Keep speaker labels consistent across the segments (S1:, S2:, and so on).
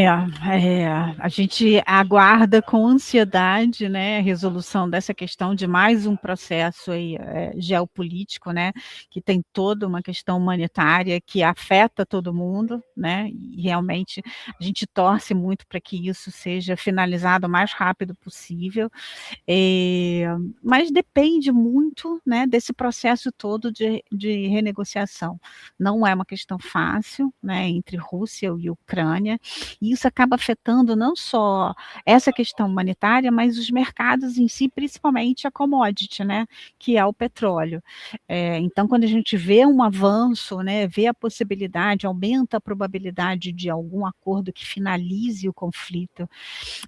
S1: A gente aguarda com ansiedade, né, a resolução dessa questão de mais um processo aí, geopolítico, né, que tem toda uma questão humanitária que afeta todo mundo, né, e realmente a gente torce muito para que isso seja finalizado o mais rápido possível. Eh, mas depende muito, né, desse processo todo de renegociação. Não é uma questão fácil, né, entre Rússia e Ucrânia, e isso acaba afetando não só essa questão humanitária, mas os mercados em si, principalmente a commodity, né, que é o petróleo. Então quando a gente vê um avanço, né, vê a possibilidade, aumenta a probabilidade de algum acordo que finalize o conflito,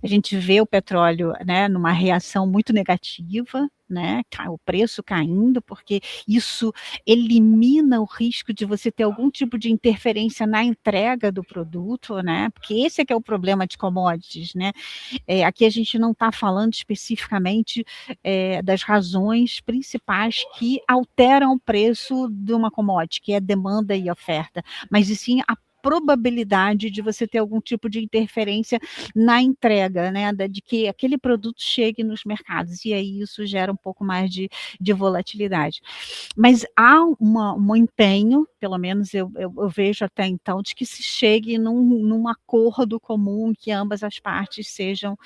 S1: a gente vê o petróleo, né, numa reação muito negativa, né, o preço caindo, porque isso elimina o risco de você ter algum tipo de interferência na entrega do produto, né, porque esse é que é o problema de commodities, né. Aqui a gente não está falando especificamente, das razões principais que alteram o preço de uma commodity, que é demanda e oferta, mas e sim a probabilidade de você ter algum tipo de interferência na entrega, né, de que aquele produto chegue nos mercados, e aí isso gera um pouco mais de volatilidade. Mas há um empenho, pelo menos eu vejo até então, de que se chegue num acordo comum, que ambas as partes sejam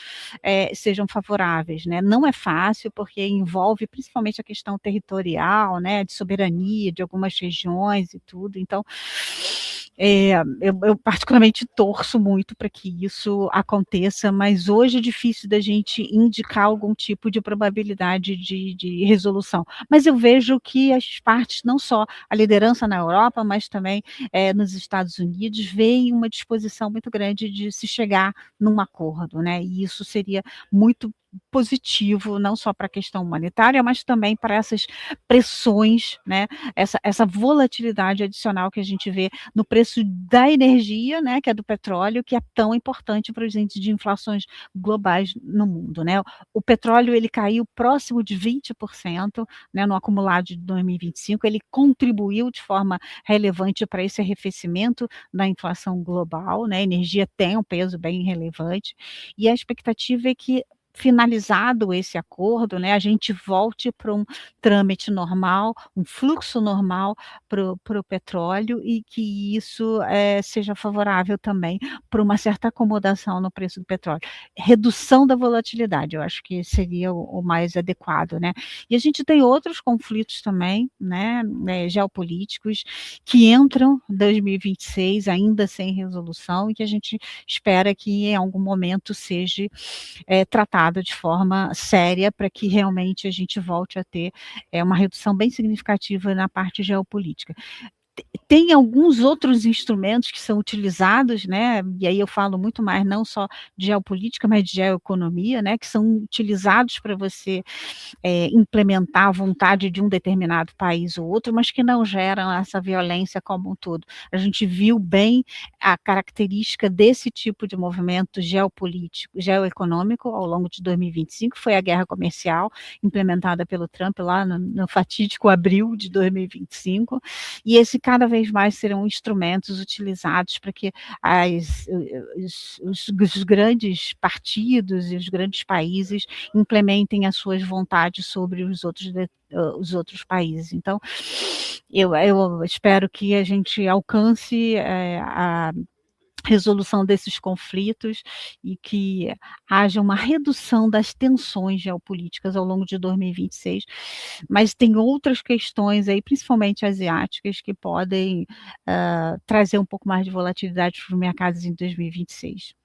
S1: favoráveis, né. Não é fácil, porque envolve principalmente a questão territorial, né, de soberania de algumas regiões e tudo, então, eu particularmente torço muito para que isso aconteça, mas hoje é difícil da gente indicar algum tipo de probabilidade de resolução. Mas eu vejo que as partes, não só a liderança na Europa, mas também, nos Estados Unidos, veem uma disposição muito grande de se chegar num acordo, né, e isso seria muito positivo, não só para a questão humanitária, mas também para essas pressões, né, essa volatilidade adicional que a gente vê no preço da energia, né, que é do petróleo, que é tão importante para os índices de inflações globais no mundo, né. O petróleo ele caiu próximo de 20%, né, no acumulado de 2025, ele contribuiu de forma relevante para esse arrefecimento da inflação global, né, a energia tem um peso bem relevante, e a expectativa é que, finalizado esse acordo, né, a gente volte para um trâmite normal, um fluxo normal para o petróleo e que isso, seja favorável também para uma certa acomodação no preço do petróleo. Redução da volatilidade, eu acho que seria o mais adequado, né. E a gente tem outros conflitos também, né, geopolíticos, que entram em 2026 ainda sem resolução e que a gente espera que em algum momento seja, tratado de forma séria para que realmente a gente volte a ter, uma redução bem significativa na parte geopolítica. Tem alguns outros instrumentos que são utilizados, né, e aí eu falo muito mais não só de geopolítica, mas de geoeconomia, né, que são utilizados para você, implementar a vontade de um determinado país ou outro, mas que não geram essa violência como um todo. A gente viu bem a característica desse tipo de movimento geopolítico geoeconômico ao longo de 2025, foi a guerra comercial implementada pelo Trump lá no fatídico abril de 2025, e esse cada vez mais serão instrumentos utilizados para que as os grandes partidos e os grandes países implementem as suas vontades sobre os outros países. Então, eu espero que a gente alcance, a resolução desses conflitos e que haja uma redução das tensões geopolíticas ao longo de 2026, mas tem outras questões aí, principalmente asiáticas, que podem, trazer um pouco mais de volatilidade para os mercados em 2026.